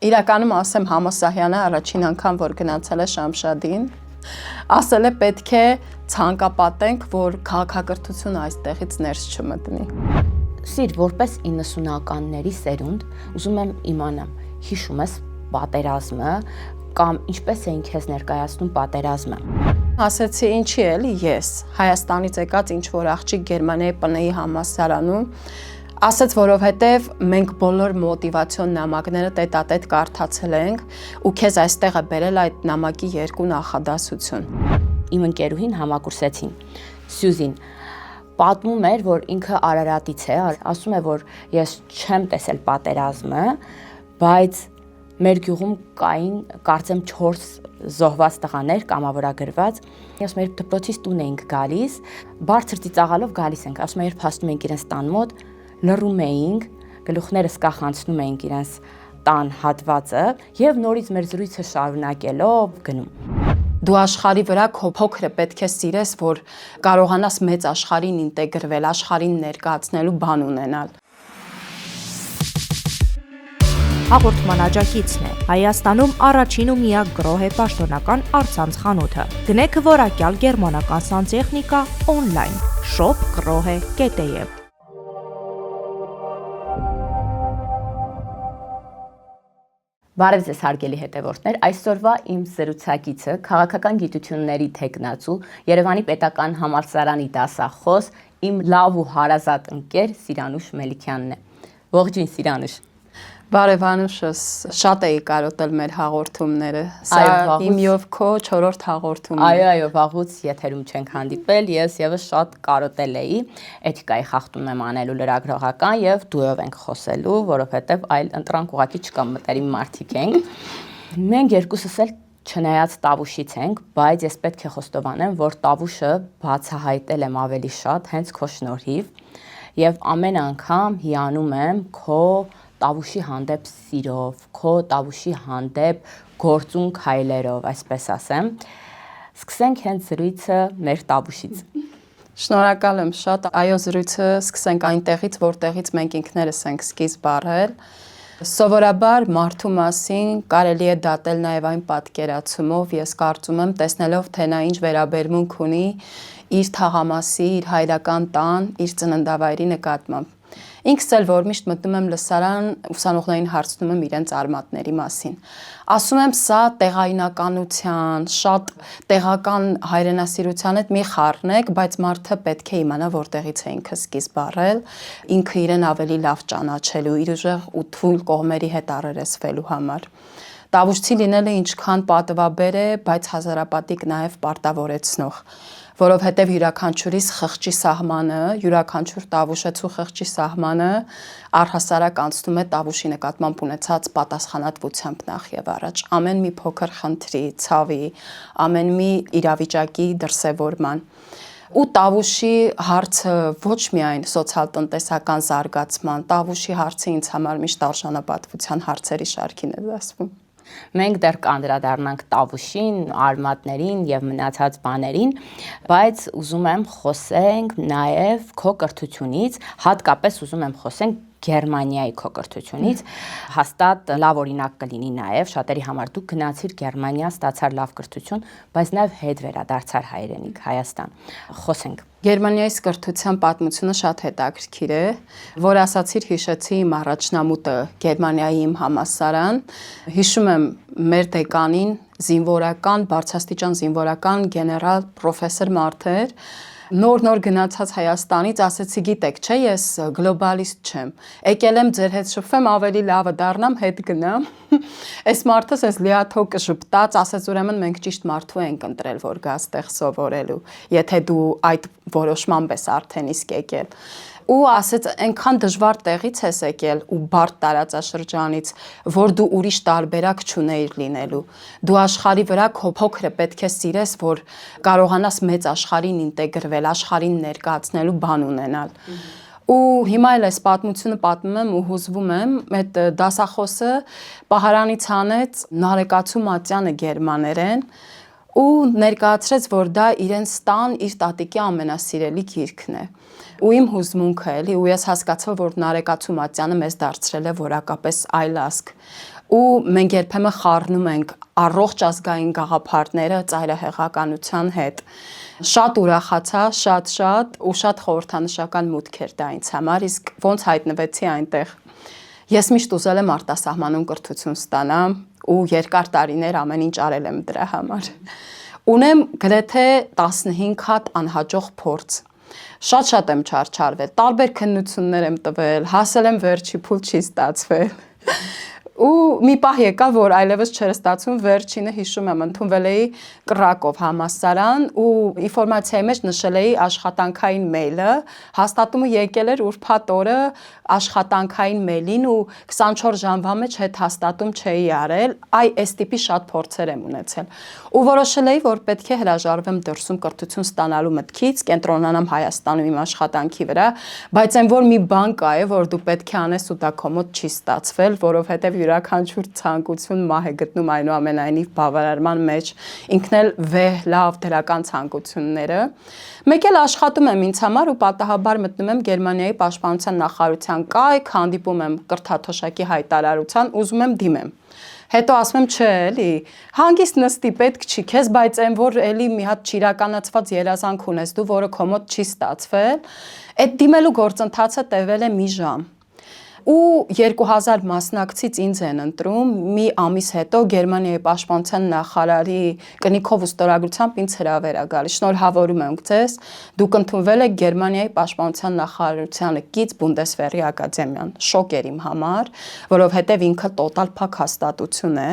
Իրականում ասեմ Համասահյանը առաջին անգամ, որ գնացել է Շամշադին, ասել է պետք է ցանկապատենք, որ քաղաքակրթությունը այստեղից ներս չմտնի։ Սիր, որպես 90-ականների սերունդ, ուզում եմ իմանամ, հիշում ես պատերազմը կամ ինչպես էին քեզ ներկայացնում պատերազմը։ Ասեցի ինչի էլի ես, Հայաստանից եկած ինչ-որ աղջիկ Գերմանիայի ՊՆ-ի համալսարանում, ասեց, որովհետև մենք բոլոր մոտիվացիոն նամակները տետատետ կարդացել ենք ու քեզ այստեղ է բերել այդ նամակի երկու նախադասություն։ Իմ ընկերուհին համակուրսեցին, Սյուզին, պատմում էր, որ ինքը Արարատից է, ասում է, որ ես չեմ տեսել պատերազմը, բայց մեր գյուղում կային, կարծեմ 4 զոհված տղաներ կամավորագրված, ասում է, երբ դպրոցից տուն էինք գալիս, բարձր ծիծաղալով գալիս ենք, ասում է, երբ հասնում էինք իրենց տան մոտ, լռում էինք, գլուխներս կախանցնում էինք իրենց տան հատվածը եւ նորից մեր զրույցը շարունակելով գնում։ Դու աշխարհի վրա քո փոքրը պետք է սիրես, որ կարողանաս մեծ աշխարհին ինտեգրվել, աշխարհին ներկայացնելու բան ունենալ։ Հաղորդման աջակիցն է Հայաստանում առաջին ու միակ գրոհե պաշտոնական առցանց խանութը։ Գնեք որակյալ գերմանական սանտեխնիկա օնլայն shop.grohe.am։ Բարև ձեզ հարգելի հետևորդներ, այսօրվա իմ զրուցակիցը քաղաքական գիտությունների թեկնածու, Երևանի պետական համալսարանի դասախոս, իմ լավ ու հարազատ ընկեր Սիրանուշ Մելիքյանն է։ Ողջույն Սիրանուշ։ Բարև Անուշս, շատ էի կարոտել մեր հաղորդումները, սա իմ և քո 4-րդ հաղորդումն է։ Այո, վաղուց եթերում չենք հանդիպել, ես եւս շատ կարոտել էի, էթիկայի խախտում եմ անելու լրագրողական եւ դուով ենք խոսելու, որովհետեւ այլ ընտրանք ուղակի չկա, մտերիմ մարդիկ ենք։ Մենք երկուսս էլ չնայած Տավուշից ենք, բայց ես պետք է խոստովանեմ, որ Տավուշը բացահայտել եմ ավելի շատ հենց քո շնորհիվ եւ ամեն անգամ հիանում եմ քո Տավուշի հանդեպ սիրով, քո Տավուշի հանդեպ գործուն քայլերով, այսպես ասեմ։ Սկսենք հենց զրույցը մեր Տավուշից։ Շնորհակալ եմ շատ, այո զրույցը սկսենք այնտեղից, որտեղից մենք ինքներս ենք սկիզբ առել։ Սովորաբար մարդու մասին կարելի է դատել նաև այն պատկերացումով, ես կարծում եմ, տեսնելով թե նա ինչ վերաբերմունք ունի իր թաղամասի, իր հայրական տան, իր ծննդավայրի նկատմամբ։ Ինքս էլ որ միշտ մտնում եմ լսարան, ուսանողներին հարցնում եմ իրենց արմատների մասին։ Ասում եմ սա տեղայնականության, շատ տեղական հայրենասիրության հետ մի խառնեք, բայց մարդը պետք է իմանա որտեղից է ինքը սկիզբ առել, ինքը իրեն ավելի լավ ճանաչելու, իր ուժեղ ու թույլ կողմերի հետ առերեսվելու համար։ Տավուշցի լինելը ինչքան պատվաբեր է, բայց հազարապատիկ նաև պարտավորեցնող, որովհետև յուրաքանչյուրիս խղճի սահմանը, յուրաքանչյուր Տավուշեցու խղճի սահմանը առհասարակ անցնում է Տավուշի նկատմամբ ունեցած պատասխանատվությամբ նախ եւ առաջ, ամեն մի փոքր խնդրի, ցավի, ամեն մի իրավիճակի դրսևորման։ Ու Տավուշի հարցը ոչ միայն սոցիալ-տնտեսական զարգացման, Տավուշի հարցը ինձ համար միշտ արժանապատվության հարցերի շարքին է դասվում։ Մենք դեռ կանդրադառնանք Տավուշին, արմատներին եւ մնացած բաներին, բայց ուզում եմ խոսենք նաեւ քո կրթությունից, հատկապես ուզում եմ խոսենք Գերմանիայի քո կրթությունից, հաստատ լավ օրինակ կլինի նաև, շատերի համար դու գնացիր Գերմանիա, ստացար լավ կրթություն, բայց նաև հետ վերադարձար հայրենիք, Հայաստան։ Խոսենք։ Գերմանիայի կրթության պատմությունը շատ հետաքրքիր է, որ ասացիր հիշեցի իմ առաջնամուտը Գերմանիայի իմ համալսարան, հիշում եմ մեր դեկանին զինվորական, բարձրաստիճան զինվորական գեներալ պրոֆեսոր Մարտեր, նոր գնացած Հայաստանից ասեցի գիտեք, չէ, ես գլոբալիստ չեմ, եկել եմ ձեր հետ շփվեմ, ավելի լավը դառնամ, հետ գնամ, այս մարդս ես լիաթոք ժպտաց, ասեց ուրեմն մենք ճիշտ մարդու ենք ընտրել, որ գա ստեղ սովորելու, եթե դու այդ որոշմամբ ես արդեն իսկ եկել։ Ու ասեց այնքան դժվար տեղից ես եկել ու բարդ տարածաշրջանից, որ դու ուրիշ տարբերակ չունեիր լինելու։ Դու աշխարհի վրա քո փոքրը պետք է սիրես, որ կարողանաս մեծ աշխարհին ինտեգրվել, աշխարհին ներկայացնելու բան ունենալ։ Ու հիմա էլ այս պատմությունը պատմում եմ ու հուզվում եմ, այդ դասախոսը պահարանից հանեց Նարեկացու Մատյանը գերմաներեն ու ներկայացրեց, որ դա իրենց տան իր տատիկի ամենասիրելի գիրքն է։ Ու իմ հուզմունքը էլի, ու ես հասկացա, որ Նարեկացու Մատյանը մեզ դարձրել է որակապես այլ ազգ։ ու մենք երբեմն խառնում ենք առողջ ազգային գաղափարները ծայրահեղականության հետ։ Շատ ուրախացա, շատ ու շատ խորհրդանշական մուտք էր դա ինձ համար, իսկ ոնց հայտնվեցի այնտեղ։ Ես միշտ ուզել եմ արտասահմանում կրթություն ստանամ ու երկար տարիներ ամեն ինչ արել եմ դրա համար։ Ունեմ գրեթե 15 հատ անհաջող փորձ։ Շատ եմ չարչարվել, տարբեր քննություններ եմ տվել, հասել եմ վերջի փուլ չի ստացվել։ Ու մի պահ եկավ, որ այլևս չէր ստացվում, վերջինը հիշում եմ, ընդունվել էի Կրակով համալսարան ու ինֆորմացիայի մեջ նշել էի աշխատանքային մեյլը, հաստատումը եկել էր ուրբաթ օրը աշխատանքային մեյլին ու 24 ժամվա մեջ հետ հաստատում չէի արել, այս տիպի շատ փորձեր եմ ունեցել։ Ու որոշել էի, որ պետք է հրաժարվեմ դրսում կրթություն ստանալու մտքից, կենտրոնանամ Հայաստանում իմ աշխատանքի վրա, բայց այն որ մի բան կա է, որ դու պետք է անես ու դա քո մոտ չի ստացվել, որովհետև յուրաքանչյուր ցանկություն մահ է գտնում այնուամենայնիվ բավարարման մեջ, ինքն էլ վեհ, լավ դրական ցանկությունները։ Մեկ էլ աշխատում եմ ինձ համար ու պատահաբար մտնում եմ Գերմանիայի պաշտպանության նախարարության կայք, հանդիպում եմ կրթաթոշակի հայտարարության, ուզում եմ դիմեմ։ Հետո ասում եմ, չէ, էլի, հանգիստ նստի, պետք չի քեզ, բայց այն որ էլի մի հատ չիրականացված երազանք ունես դու, որը քո մոտ չի ստացվել, այդ դիմելու գործընթացը տևել է մի ժամ։ Ու 2000 մասնակցից ինձ են ընտրում, մի ամիս հետո Գերմանիայի պաշտպանության նախարարի կնիքով ու ստորագրությամբ ինձ հրավեր է գալիս։ Շնորհավորում եմ ձեզ, դուք ընդունվել եք Գերմանիայի պաշտպանության նախարարությանը կից Բունդեսվերի ակադեմիան։ Շոկ էր իմ համար, որովհետև ինքը տոտալ փակ հաստատություն է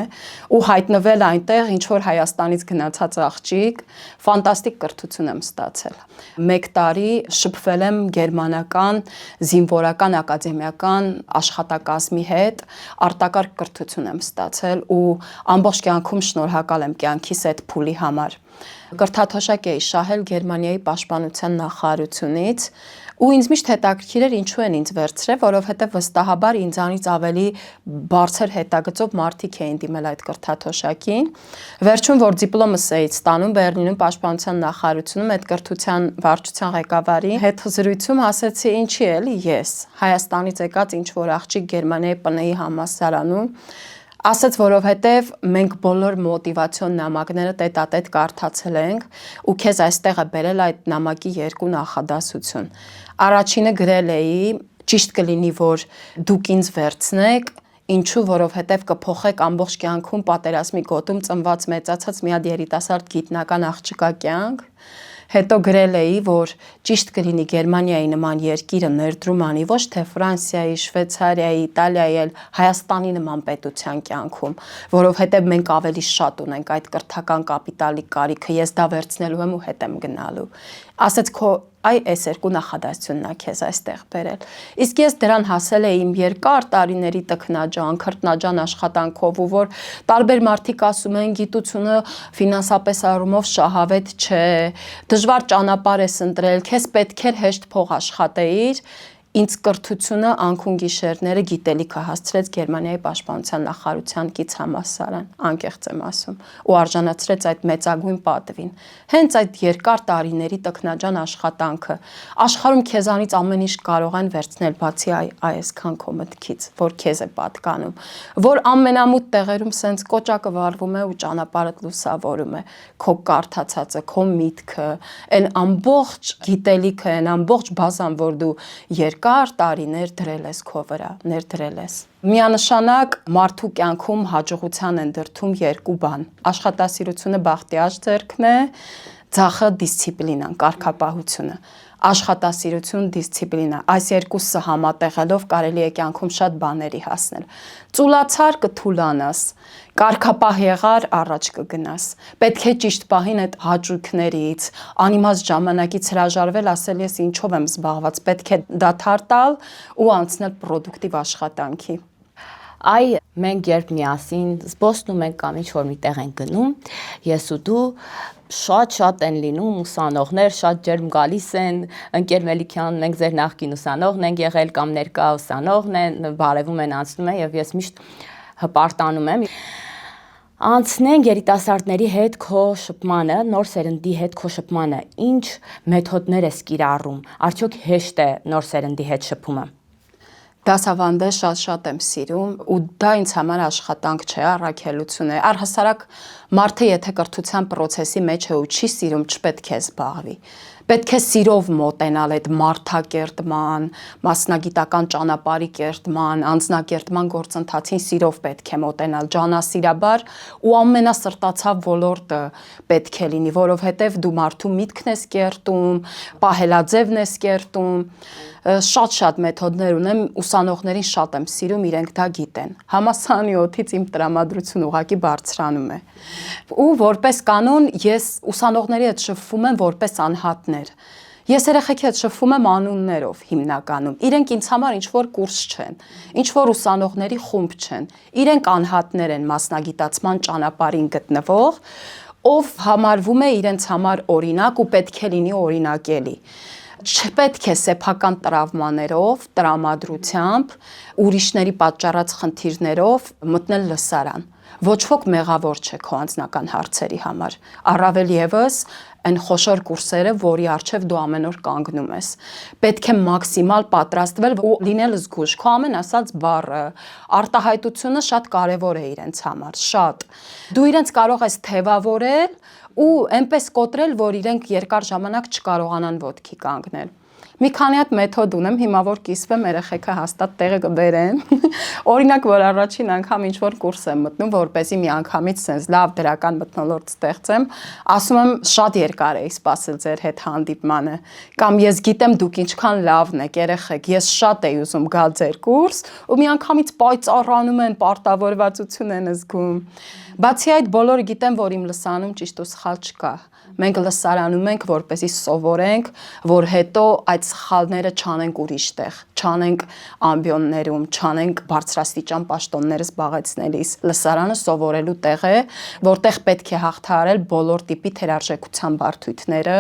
ու հայտնվել այնտեղ ինչ որ Հայաստանից գնացած աղջիկ, ֆանտաստիկ կրթություն եմ ստացել։ 1 տարի շփվել եմ գերմանական զինվորական ակադեմիական աշխատակազմի հետ, արտակարգ կրթություն եմ ստացել ու ամբողջ կյանքում շնորհակալ եմ կյանքիս այդ փուլի համար։ Կրթաթոշակ էի շահել Գերմանիայի պաշտպանության նախարարությունից ու ինձ միշտ հետաքրքիր էր ինչու են ինձ վերցրել, որովհետև վստահաբար ինձանից ավելի բարձր հետագծով մարդիկ էին դիմել այդ կրթաթոշակին։ Վերջում որ դիպլոմս էի ստանում Բեռլինում պաշտպանության նախարարությունում այդ կրթության վարչության ղեկավարի հետ զրույցում ասեցի ինչի էլի ես Հայաստանից եկած ինչ որ աղջիկ Գերմանիայի ՊՆ-ի համալսարանում ասաց, որովհետև մենք բոլոր մոտիվացիոն նամակները տետատետ կարդացել ենք ու քեզ այստեղ է բերել այդ նամակի 2 նախադասություն։ Առաջինը գրել էի, ճիշտ կլինի, որ դուք ինձ վերցնեք, ինչու, որովհետև կփոխեք ամբողջ կյանքում պատերազմի գոտում ծնված մեծացած մի հատ երիտասարդ գիտնական աղջկա կյանք։ Հետո գրել էի, որ ճիշտ կլինի Գերմանիայի նման երկիրը ներդրում անի ոչ թե Ֆրանսիայի, Շվեյցարիայի, Իտալիայի, այլ Հայաստանի նման պետության կյանքում, որովհետև մենք ավելի շատ ունենք այդ կրթական կապիտալի կարիքը, ես դա վերցնելու եմ ու հետ եմ գնալու։ Ասաց քո այս 2 նախադասությունն է քեզ այստեղ բերել։ Իսկ ես դրան հասել էի իմ երկար տարիների տքնաջան, քրտնաջան աշխատանքով ու որ տարբեր մարդիկ ասում են գիտությունը ֆինանսապես առումով շահավետ չէ, դժվար ճանապարհ ես ընտրել, քեզ պետք էր հեշտ փող աշխատեիր, ինձ կրթությունը անքուն գիշերները գիտելիքը հասցրեց Գերմանիայի պաշտպանության նախարարության կից համալսարան, անկեղծ եմ ասում, ու արժանացրեց այդ մեծագույն պատվին։ Հենց այդ երկար տարիների տքնաջան աշխատանքը, աշխարհում քեզանից ամեն ինչ կարող են վերցնել, բացի այսքան քո մտքից, որ քեզ է պատկանում, որ ամենամութ տեղերում սենց կոճակը վառվում է ու ճանապարհդ լուսավորում է, քո կարդացածը, քո միտքը, այն ամբողջ գիտելիքը, այն ամբողջ բազան, որ դու երկար տարիներ դրել ես քո վրա, ներդրել ես։ Միանշանակ մարդու կյանքում հաջողության են դրդում 2 բան։ Աշխատասիրությունը բախտի աճ ձեռքն է, ձախը դիսցիպլինան, կարգապահությունը։ Աշխատասիրություն, դիսցիպլինա, այս երկուսը համատեղելով կարելի է կյանքում շատ բաների հասնել։ Ծուլացար կթուլանաս, կարգապահ եղար առաջ կգնաս։ Պետք է ճիշտ պահին այդ հաճույքներից, անիմաստ ժամանակից հրաժարվել, ասել ես ինչով եմ զբաղված, պետք է դադար տալ ու անցնել պրոդուկտիվ աշխատանքի։ Մենք երբ միասին զբոսնում ենք կամ ինչ-որ մի տեղ ենք գնում, ես ու դու շատ են լինում ուսանողներ, շատ ջերմ գալիս են, ընկեր Մելիքյան, մենք ձեր նախկին ուսանողն ենք եղել կամ ներկա ուսանողն են, բարևում են անցնում են եւ ես միշտ հպարտանում եմ։ Անցնենք երիտասարդների հետ քո շփմանը, նոր սերնդի հետ քո շփմանը, ինչ մեթոդներ ես կիրառում, արդյոք հեշտ է նոր սերնդի հետ շփումը։ Դասավանդը շատ եմ սիրում ու դա ինձ համար աշխատանք չէ, առաքելություն է։ Առհասարակ մարդը եթե կրթության process-ի մեջ է ու չի սիրում, չպետք է զբաղվի։ Պետք է սիրով մոտենալ այդ մարդակերտման, մասնագիտական ճանապարհի կերտման, անձնակերտման գործընթացին սիրով պետք է մոտենալ, ջանասիրաբար ու ամենասրտացավ ոլորտը պետք է լինի, որովհետև դու մարդու միտքն ես կերտում, պահելաձևն ես կերտում, շատ մեթոդներ ունեմ, ուսանողներին շատ եմ սիրում, իրենք դա գիտեն։ Համալսարանի օդից իմ տրամադրությունը ուղղակի բարձրանում է։ Ու որպես կանոն ես ուսանողների հետ շփվում եմ որպես անհատներ։ Ես երեխեքի հետ շփվում եմ անուններով հիմնականում։ Իրենք ինձ համար ինչ-որ կուրս չեն, ինչ-որ ուսանողների խումբ չեն։ Իրենք անհատներ են մասնագիտացման ճանապարհին գտնվող, ով համարվում է իրենց համար օրինակ ու պետք է լինի օրինակելի։ Չպետք է սեփական տրավմաներով, տրամադրությամբ, ուրիշների պատճառած խնդիրներով մտնել լսարան։ Ոչ ոք մեղավոր չէ քո անձնական հարցերի համար։ Առավել ևս այն խոշոր կուրսերը, որի առջև դու ամեն օր կանգնում ես։ Պետք է մաքսիմալ պատրաստվել ու լինել զգույշ։ Քո ամեն ասած բառը, արտահայտությունը շատ կարևոր է իրենց համար, շատ։ Դու իրենց կարող ես թևավորել ու այնպես կոտրել, որ իրենք երկար ժամանակ չկարողանան ոտքի կանգնել։ Մի քանի հատ մեթոդ ունեմ, հիմա որ կիսվեմ, երեխեքը հաստատ տեղը կբերեն։ Օրինակ, որ առաջին անգամ ինչ-որ կուրս եմ մտնում, որպեսզի մի անգամից sense լավ դրական մթնոլորտ ստեղծեմ, ասում եմ շատ երկար էի սպասել ձեր հետ հանդիպմանը, կամ ես գիտեմ դուք ինչքան լավն եք, երեխեք, ես շատ էի ուզում գալ ձեր կուրս, ու մի անգամից պայծառանում են, պարտավորվածություն են զգում։ Բացի այդ, բոլորը գիտեն, որ իմ լսանում ճիշտ ու սխալ չկա։ Մենք լսարանում ենք, որպեսզի սովորենք, որ հետո այդ սխալները չանենք ուրիշ տեղ, չանենք ամբիոններում, չանենք բարձրաստիճան պաշտոններ զբաղեցնելիս։ Լսարանը սովորելու տեղ է, որտեղ պետք է հաղթահարել բոլոր տիպի թերարժեքության բարդույթները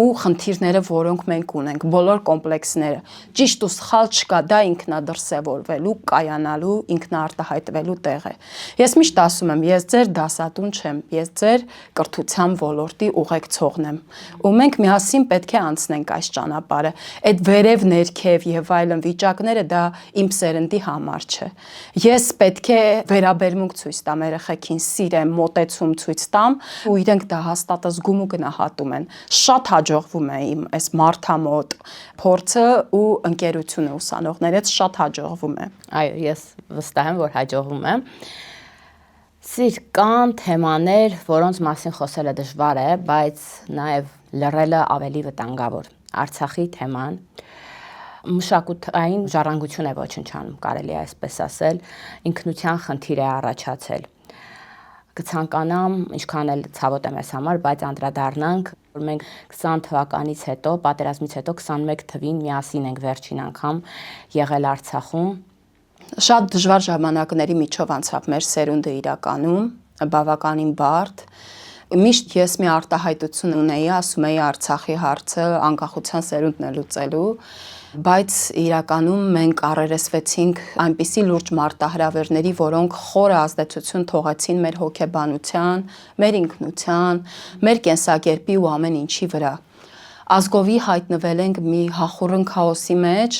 ու խնդիրները, որոնք մենք ունենք, բոլոր կոմպլեքսները։ Ճիշտ ու սխալ չկա, դա ինքնադրսևորվելու, կայանալու, ինքնաարտահայտվելու տեղ է։ Ես միշտ ասում եմ, ես ձեր դասատուն չեմ, ես ձեր կրթության ոլորտի ուղեկցողն եմ։ Ու մենք միասին պետք է անցնենք այս ճանապարհը։ Այդ վերև ներքև եւ այլն վիճակները դա իմ սերնդի համար չէ։ Ես պետք է վերաբերմունք ցույց տամ երեխեքին, սիրեմ, մոտեցում ցույց տամ, ու իրենք դա հաստատ զգում ու գնահատում են։ Շատ հաջողվում է իմ այս մարդամոտ փորձը ու ընկերությունը ուսանողների հետ շատ հաջողվում է։ Այո, ես վստահ եմ, որ հաջողվում է։ Սիր կան թեմաներ, որոնց մասին խոսելը դժվար է, բայց նաև լռելը ավելի վտանգավոր։ Արցախի թեման մշակութային ժառանգություն է ոչնչանում, կարելի է այսպես ասել, ինքնության խնդիր է առաջացել։ Կցանկանամ, ինչքան էլ ցավոտ եմ ես համար, բայց անդրադառնանք, որ մենք 20 թվականից հետո, պատերազմից հետո 21 թվին միասին ենք վերջին անգամ եղել Արցախում։ Շատ դժվար ժամանակների միջով անցավ մեր սերունդը իրականում, բավականին բարդ։ Միշտ ես մի արտահայտություն ունեի, ասում էի Արցախի հարցը անկախության սերունդն է լուծելու, բայց իրականում մենք առերեսվեցինք այնպիսի լուրջ մարտահրավերների, որոնք խորը ազդեցություն թողեցին մեր հոգեբանության, մեր ինքնության, մեր կենսակերպի ու ամեն ինչի վրա։ Ազգովի հայտնվել ենք մի հախուռն քաոսի մեջ,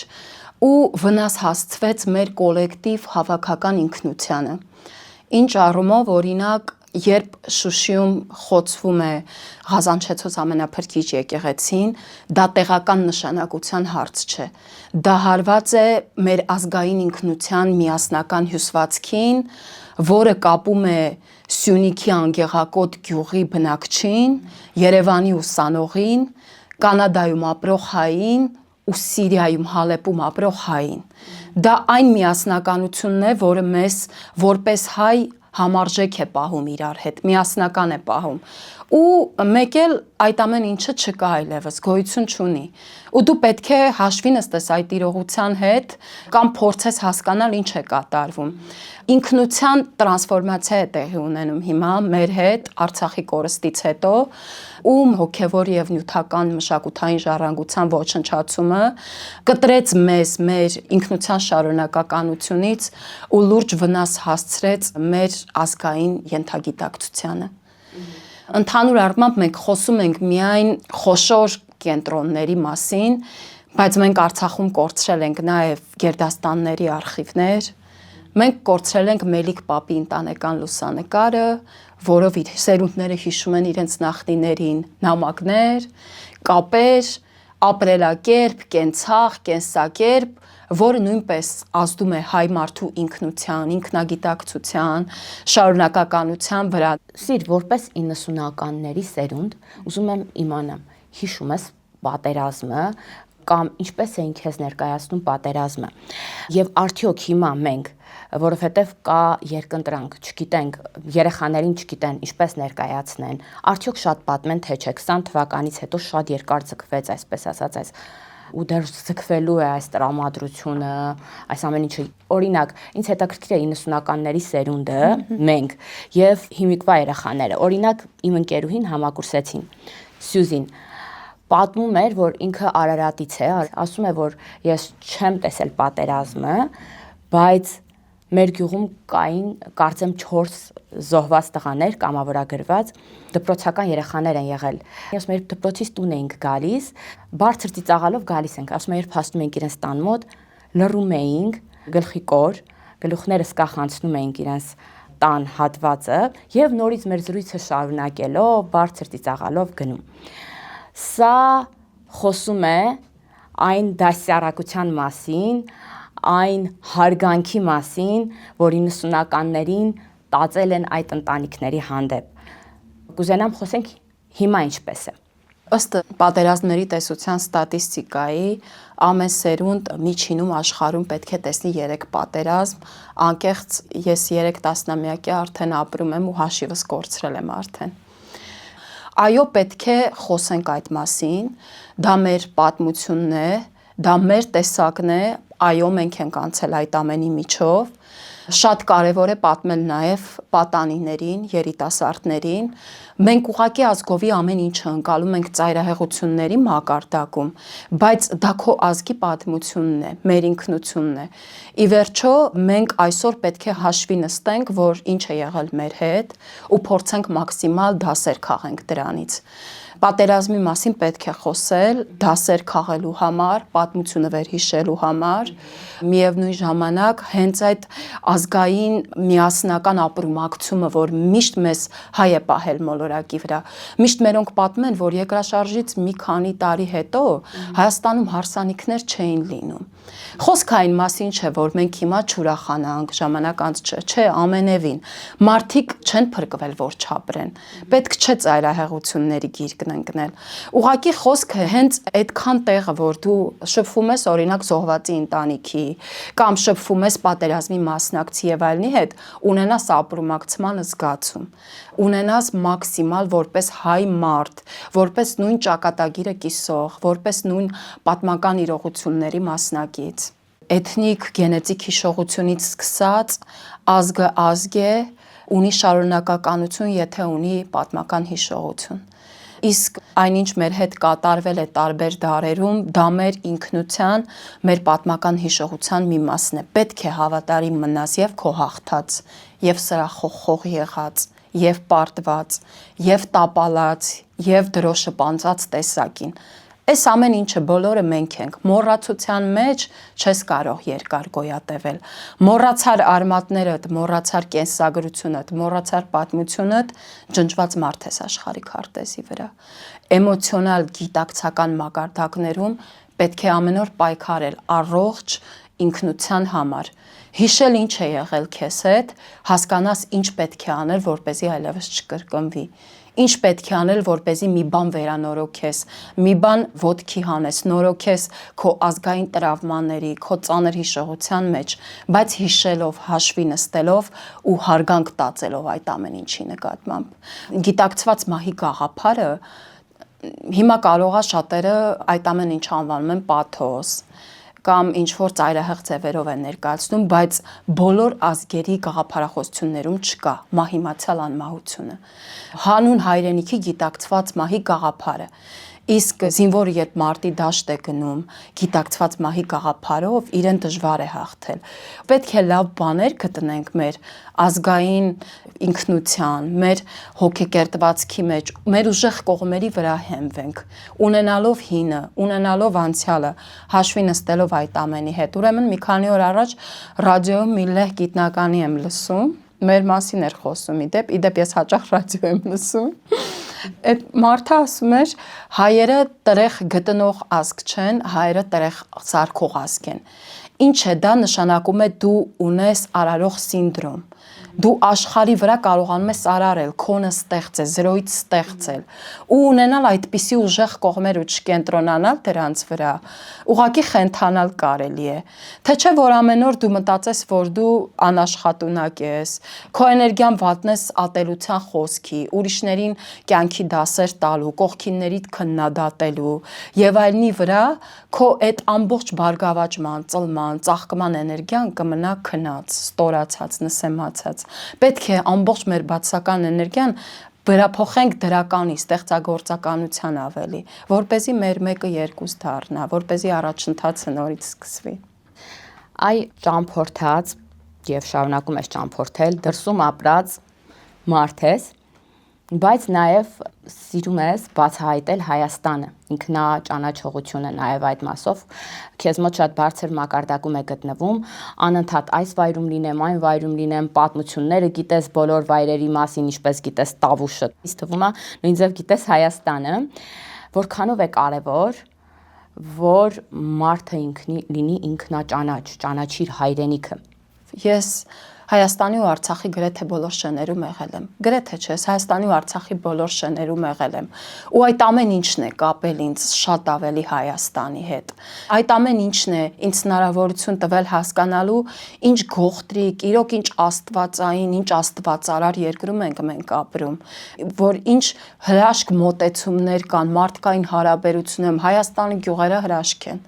ու վնաս հասցվեց մեր կոլեկտիվ հավաքական ինքնությանը։ Ինչ առումով, օրինակ, երբ Շուշիում խոցվում է Ղազանչեցոց ամենափրկիչ եկեղեցին, դա տեղական նշանակության հարց չէ։ Դա հարված է մեր ազգային ինքնության միասնական հյուսվածքին, որը կապում է Սյունիքի Անգեղակոտ գյուղի բնակչին, Երևանի ուսանողին, Կանադայում ապրող հային ու Սիրիայում Հալեպում ապրող հային։ Դա այն միասնականությունն է, որը մեզ որպես հայ համարժեք է պահում իրար հետ, միասնական է պահում։ Ու մեկ էլ այդ ամեն ինչը չկա այլևս, գոյություն չունի։ Ու դու պետք է հաշվի նստես այդ իրողության հետ կամ փորձես հասկանալ ինչ է կատարվում։ Ինքնության տրանսֆորմացիա է տեղի ունենում հիմա մեր հետ Արցախի կորստից հետո, ում հոգևոր եւ նյութական մշակութային ժառանգության ոչնչացումը կտրեց մեզ մեր ինքնության շարունակականությունից ու լուրջ վնաս հասցրեց մեր ազգային ենթագիտակցությանը։ Ընդհանուր առմամբ մենք խոսում ենք միայն խոշոր կենտրոնների մասին, Բայց մենք Արցախում կորցրել ենք նաև գերդաստանների արխիվներ, մենք կորցրել ենք Մելիք Պապի ընտանեկան լուսանկարը, որով իր սերունդները հիշում են իրենց նախնիներին նամակներ, կապեր, ապրելակերպ, կենցաղ, կենսակերպ, որը նույնպես ազդում է հայ մարդու ինքնության, ինքնագիտակցության, շարունակականության վրա։ Սիր, որպես 90-ականների սերունդ, ուզում եմ իմանամ, հիշում ես պատերազմը կամ ինչպես էին քեզ ներկայացնում պատերազմը։ Եվ արդյոք հիմա մենք, որովհետև կա երկընտրանք, չգիտենք, երեխաներին չգիտեն ինչպես ներկայացնեն, արդյոք շատ պատմեն թե չէ, 20 թվականից հետո շատ երկար ձգվեց, այսպես ասած, այս ու դեռ ձգվելու է այս տրամադրությունը, այս ամեն ինչը։ Օրինակ, ինձ հետաքրքիր է 90-ականների սերունդը, մենք եւ հիմիկվա երեխաները։ Օրինակ, իմ ընկերուհին համակուրսեցին, Սյուզին, պատմում էր, որ ինքը Արարատից է, ասում է, որ ես չեմ տեսել պատերազմը, բայց մեր գյուղում կային, կարծեմ 4 զոհված տղաներ, կամավորագրված, դպրոցական երեխաներ են եղել։ Ասում եմ, երբ դպրոցից տուն էինք գալիս, բարձր ծիծաղալով գալիս ենք, ասում եմ, երբ հասնում էինք իրենց տան մոտ, լռում էինք, գլխի կոր, գլուխներս կախանցնում էինք իրենց տան հատվածը եւ նորից մեր զրույցը շարունակելով, բարձր ծիծաղալով գնում։ Սա խոսում է այն դասյարակության մասին, այն հարգանքի մասին, որ 90-ականներին տածել են այդ ընտանիքների հանդեպ։ Կուզենամ խոսենք հիմա ինչպես է։ Ըստ պատերազմների տեսության ստատիստիկայի, ամեն սերունդ միջինում աշխարհում պետք է տեսնի 3 պատերազմ, անկեղծ ես 3 տասնամյակի արդեն ապրում եմ ու հաշիվս կորցրել եմ արդեն։ Այո, պետք է խոսենք այդ մասին, դա մեր պատմությունն է, դա մեր տեսակն է, այո, մենք ենք անցել այդ ամենի միջով։ Շատ կարևոր է պատմել նաև պատանիներին, երիտասարդներին։ Մենք ուղղակի ազգովի ամեն ինչը ընկալում ենք ծայրահեղությունների մակարդակում, բայց դա քո ազգի պատմությունն է, մեր ինքնությունն է։ Ի վերջո, մենք այսօր պետք է հաշվի նստենք, որ ինչ է եղել մեր հետ ու փորձենք մաքսիմալ դասեր քաղենք դրանից։ Պատերազմի մասին պետք է խոսել դասեր քաղելու համար, պատմությունը վերհիշելու համար, միևնույն ժամանակ հենց այդ ազգային միասնական ապրումակցումը, որ միշտ մեզ հայ է պահել մոլորակի վրա։ Միշտ մերոնք պատմեն, որ երկրաշարժից մի քանի տարի հետո Հայաստանում հարսանիքներ չէին լինում։ Խոսքը այն մասին չէ, որ մենք հիմա չուրախանանք, ժամանակ անց չէ, ամենևին։ Մարդիկ չեն փրկվել, որ չապրեն։ Պետք չէ ծայրահեղությունների գիրկն ընկնել։ Ուղղակի խոսքը հենց այդքան տեղը, որ դու շփվում ես օրինակ զոհվածի ընտանիքի կամ շփվում ես պատերազմի մասնակցի եւ այլնի հետ, ունենաս ապրումակցման զգացում, ունենաս մաքսիմալ որպես հայ մարդ, որպես նույն ճակատագիրը կիսող, որպես նույն պատմական իրողությունների մասնակից։ Էթնիկ գենետիկ հիշողությունից սկսած ազգը ազգ է, ունի շարունակականություն, եթե ունի պատմական հիշողություն։ Իսկ այնինչ մեր հետ կատարվել է տարբեր դարերում, դա մեր ինքնության, մեր պատմական հիշողության մի մասն է։ Պետք է հավատարիմ մնաս եւ քո հաղթած, եւ սրախոխող եղած, եւ պարտված, եւ տապալած, եւ դրոշը պանծած տեսակին։ Այս ամեն ինչը բոլորը մենք ենք, մոռացության մեջ չես կարող երկար գոյատևել, մոռացար արմատներդ, մոռացար կենսագրությունդ, մոռացար պատմությունդ, ջնջված մարդ ես աշխարհի քարտեզի վրա, էմոցիոնալ գիտակցական մակարդակներում պետք է ամեն օր պայքարել առողջ ինքնության համար, հիշել ինչ է եղել քեզ հետ, հասկանաս ինչ պետք է անել, որպեսզի այլևս չկրկնվի, ինչ պետք է անել, որպեսզի մի բան վերանորոգես, մի բան ոտքի հանես, նորոգես քո ազգային տրավմաների, քո ծանր հիշողության մեջ, բայց հիշելով, հաշվի նստելով ու հարգանք տածելով այդ ամեն ինչի նկատմամբ։ Գիտակցված մահի գաղափարը հիմա կարող է շատերը այդ ամեն ինչ անվանում են պաթոս կամ ինչ-որ ծայրահեղ ձևերով են ներկայացնում, բայց բոլոր ազգերի գաղափարախոսություններում չկա մահիմացյալ անմահությունը։ Հանուն հայրենիքի գիտակցված մահի գաղափարը։ Իսկ զինվորը երբ մարտի դաշտ է գնում, գիտակցված մահի գաղափարով իրեն դժվար է հաղթել։ Պետք է լավ բաներ գտնենք մեր ազգային ինքնության, մեր հոգեկերտվածքի մեջ, մեր ուժեղ կողմերի վրա հենվենք, ունենալով հինը, ունենալով անցյալը, հաշվի նստելով այդ ամենի հետ։ Ուրեմն մի քանի օր առաջ ռադիոյում մի լեհ գիտնականի եմ լսում, մեր մասին էր խոսում իդեպ ես հաճախ ռադիո եմ լսում։ Այդ մարդը ասում էր, հայերը տրեղ գտնող ազգ չեն, հայերը տրեղ սարքող ազգ են։ Ինչ է դա նշանակում է դու ունես արարող սինդրոմ։ Դու աշխարհի վրա կարողանում ես արարել, քոնը ստեղծել, զրոյից ստեղծել ու ունենալ այդպիսի ուժեղ կողմեր ու չկենտրոնանալ դրանց վրա, ուղղակի խենթանալ կարելի է։ Թե չէ որ ամեն օր դու մտածես, որ դու անաշխատունակ ես, քո էներգիան վատնես ատելության խոսքի, ուրիշներին կյանքի դասեր տալու, կողքիններիդ քննադատելու եւ այլնի վրա, քո այդ ամբողջ բարգավաճման, ծլման, ծաղկման էներգիան կմնա քնած, ստորացած, նսեմացած։ Պետք է ամբողջ մեր բացական էներգիան վերափոխենք դրականի, ստեղծագործականության ավելի, որպեսզի մեր մեկը երկուս դառնա, որպեսզի առաջընթացը նորից սկսվի։ Այ ճամփորդած եւ շարունակում ես ճամփորդել, դրսում ապրած մարդ ես, բայց նաև սիրում ես բացահայտել Հայաստանը, ինքնաճանաչողությունը նաև այդ մասով քեզ մոտ շատ բարձր մակարդակում է գտնվում, անընդհատ այս վայրում լինեմ, այն վայրում լինեմ, պատմությունները գիտես բոլոր վայրերի մասին, ինչպես գիտես Տավուշը, ինձ թվում է նույնիսկ գիտես Հայաստանը, որքանով է կարևոր, որ մարդը լինի ինքնաճանաչ, ճանաչիր հայրենիքը։ Ես Հայաստանի ու Արցախի գրեթե բոլոր շներում եղել եմ, գրեթե չէ, Հայաստանի ու Արցախի բոլոր շներում եղել եմ, ու այդ ամեն ինչն է կապել ինձ շատ ավելի Հայաստանի հետ։ Այդ ամեն ինչն է ինձ հնարավորություն տվել հասկանալու ինչ գողտրիկ, իրոք ինչ աստվածային, ինչ աստվածարար երկրում ենք մենք ապրում, որ ինչ հրաշք մոտեցումներ կան մարդկային հարաբերությունում, Հայաստանի գյուղերը հրաշք են։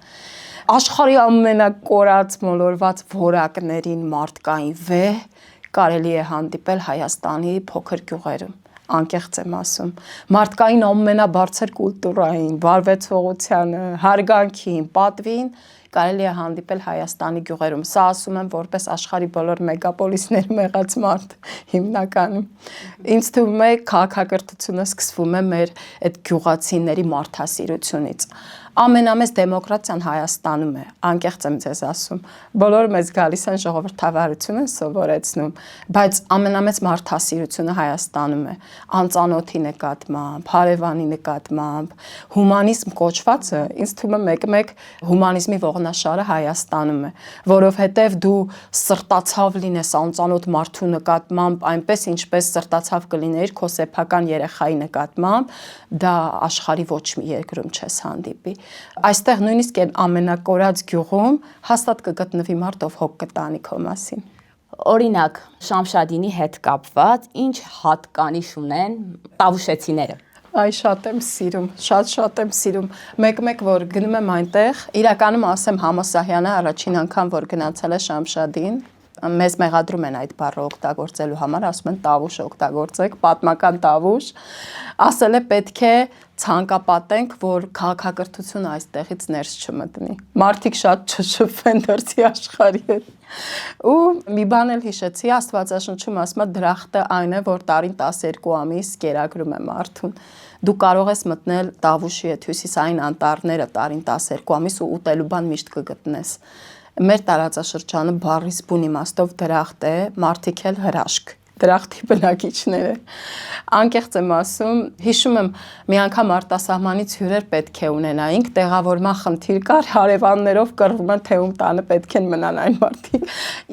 Աշխարհի ամենակորած մոլորված որակներին մարդկային վեհ կարելի է հանդիպել Հայաստանի փոքր գյուղերում, անկեղծ եմ ասում, մարդկային ամենաբարձր կուլտուրային, վարվեցողությանը, հարգանքին, պատվին կարելի է հանդիպել Հայաստանի գյուղերում։ Սա ասում եմ որպես աշխարհի բոլոր մեգապոլիսներում եղած մարդ հիմնականում։ Ինձ թվում է քաղաքակրթությունը սկսվում է մեր այդ գյուղացիների մարդասիրությունից։ Ամենամեծ դեմոկրատիան Հայաստանում է, անկեղծ եմ ձեզ ասում, բոլորը մեզ գալիս են ժողովրդավարություն են սովորեցնում, բայց ամենամեծ մարդասիրությունը Հայաստանում է, անծանոթի նկատմամբ, հարևանի նկատմամբ, հումանիզմ կոչվածը, ինձ թվում է մեկ-մեկ հումանիզմի ողնաշարը Հայաստանում է, որովհետև դու սրտացավ լինես անծանոթ մարդու նկատմամբ, այնպես ինչպես սրտացավ կլիներ քո սեփական երեխայի նկատմամբ, դա աշխարհի ոչ մի երկրում չես հանդիպի։ Այստեղ նույնիսկ այն ամենակորած գյուղում հաստատ կգտնվի մարդ, ով հոգ կտանի քո մասին։ Օրինակ, Շամշադինի հետ կապված ինչ հատկանիշ ունեն տավուշեցիները։ Այ շատ եմ սիրում, շատ եմ սիրում։ Մեկ-մեկ որ գնում եմ այնտեղ, իրականում ասեմ Համասահյանը առաջին անգամ որ գնացել է Շամշադին, մեզ մեղադրում են այդ բառը օգտագործելու համար, ասում են տավուշ օգտագործեք, պատմական տավուշ, ասել է պետք է ցանկապատենք, որ քաղաքակրթությունը այստեղից ներս չմտնի։ Մարդիկ շատ չշփվեն դրսի աշխարհի հետ։ Ու մի բան էլ հիշեցի, Աստվածաշնչում ասում է դրախտը այն է, որ տարին 12 ամիս կերակրում է մարդուն։ Դու կարող ես մտնել տավուշի հետ հյուսիսային անտառները տարին 12 ամիս ու ուտելու բան միշտ կգտնես։ Մեր տարածաշրջանը բառիս բուն իմաստով դրախտ է, մարդիկ էլ հրաշք, դրախտի բնակիչները։ Անկեղծ եմ ասում, հիշում եմ մի անգամ արտասահմանից հյուրեր պետք է ունենայինք, տեղավորման խնդիր կար, հարևաններով կռվում են, թե ում տանը պետք են մնան այն մարդիկ։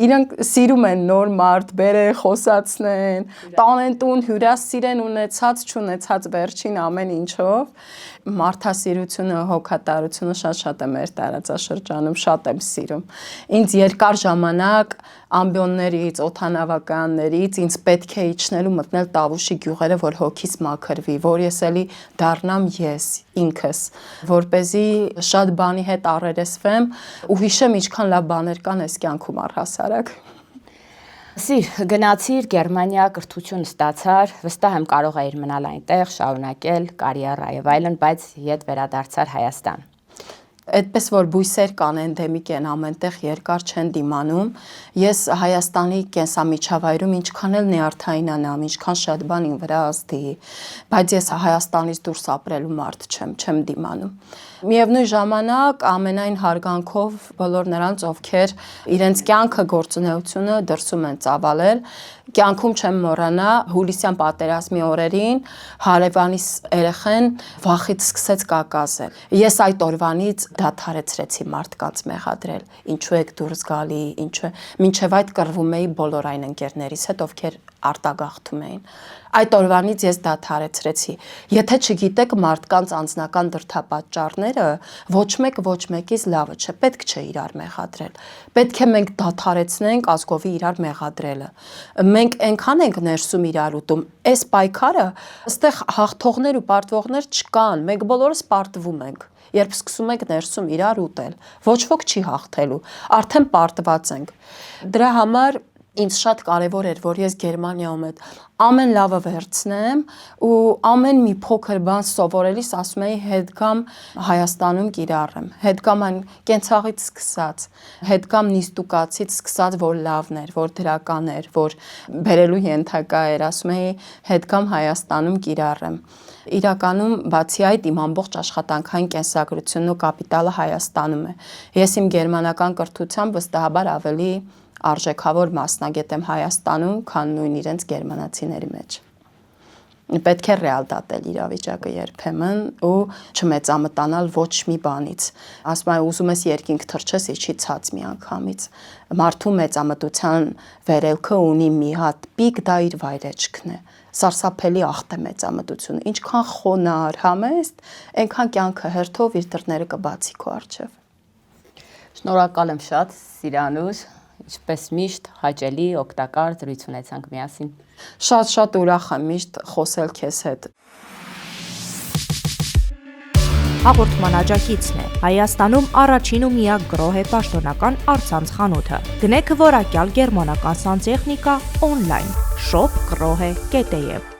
Իրանք սիրում են նոր մարդ բերեն, խոսացնեն, տանեն տուն, հյուրասիրեն ունեցած, չունեցած վերջին ամեն ինչով։ Մարդասիրությունը, հոգատարությունը շատ է մեր տարածաշրջանում, շատ եմ սիրում։ Ինձ երկար ժամանակ ամբիոններից, օդանավականներից ինձ պետք է իջնել ու մտնել Տավուշի գյուղերը, որ հոգիս մաքրվի, որ ես էլի դառնամ ես ինքս, որպեսզի շատ բանի հետ առերեսվեմ ու հիշեմ ինչքան լավ բաներ կան այս կյանքում առհասարակ։ Սիր, գնացիր Գերմանիա, կրթություն ստացար, վստահ եմ կարող էիր մնալ այնտեղ, շարունակել կարիերա եւ այլն, բայց ետ վերադարձար Հայաստան։ Այդպես որ բույսեր կան էնդեմիկ են ամենտեղ երկար չեն դիմանում։ Ես Հայաստանի կենսամիջավայրում ինչքան էլ նյարդայնանամ, ինչքան շատ բան ին վրա ազդի, բայց ես Հայաստանից դուրս ապրելու մարդ չեմ դիմանում։ Միևնույն ժամանակ ամենայն հարգանքով բոլոր նրանց, ովքեր իրենց կյանքը գործունեությունը դրսում են ծավալել, կյանքում չեմ մոռանա հուլիսյան պատերազմի օրերին հարևանիս երեխեն վախից սկսեց կակազել։ Ես այդ օրվանից դադարեցրեցի մարդկանց մեղադրել, ինչու եք դուրս գալի, ինչու մինչև այդ կռվում էի բոլոր այն ընկերներիս հետ, ովքեր արտագաղթում էին։ Այդ օրվանից ես դադարեցրեցի։ Եթե չգիտեք մարդկանց անձնական դրդապատճառները, ոչ մեկից լավը չէ, պետք չէ իրար մեղադրել։ Պետք է մենք դադարեցնենք ազգովի իրար մեղադրելը։ Մենք այնքան ենք ներսում իրար ուտում, այս պայքարը, այստեղ հաղթողներ ու պարտվողներ չկան, մենք բոլորս պարտվում ենք։ Երբ սկսում եք ներսում իրար ուտել, ոչ ոք չի հաղթելու, արդեն պարտված ենք։ Դրա համար ինձ շատ կարևոր էր, որ ես Գերմանիայում այդ ամեն լավը վերցնեմ ու ամեն մի փոքր բան սովորելիս ասում էի հետ գամ Հայաստանում կիրառեմ, հետ գամ այն կենցաղից սկսած, հետ գամ նիստուկացից սկսած, որ լավն էր, որ դրական էր, որ բերելու ենթակա էր, ասում էի հետ գամ Հայաստանում կիրառեմ։ Իրականում բացի այդ իմ ամբողջ աշխատանքային կենսագրությունն ու կապիտալը Հայաստանում է։ Ես իմ գերմանական կրթությամբ վստահաբար ավելի արժեքավոր մասնագետ եմ Հայաստանում, քան նույն իրենց գերմանացիների մեջ։ Պետք է ռեալ դատել իրավիճակը երբեմն ու չմեծամտանալ ոչ մի բանից։ Ասում եմ, ուզում ես երկինք թռչես, իջի ցած մի անգամից։ Մարդու մեծամտության վերելքը ունի մի հատ պիկ, դա իր վայրեջքն է։ Սարսափելի ախտ է մեծամտությունը, ինչքան խոնար, համեստ, այնքան կյանքը հերթով իր դռները կբացի քո առջև։ Շնորհակալ եմ շատ, Սիրանուշ, ինչպես միշտ հաճելի, օգտակար զրույց ունեցանք միասին։ Շատ ուրախ եմ միշտ խոսել քեզ հետ։ Հաղորդման աջակիցն է Հայաստանում առաջին ու միակ գրոհե պաշտոնական առցանց խանութը։ Գնեք որակյալ գերմանական սանտեխնիկա օնլայն shop.grohe.am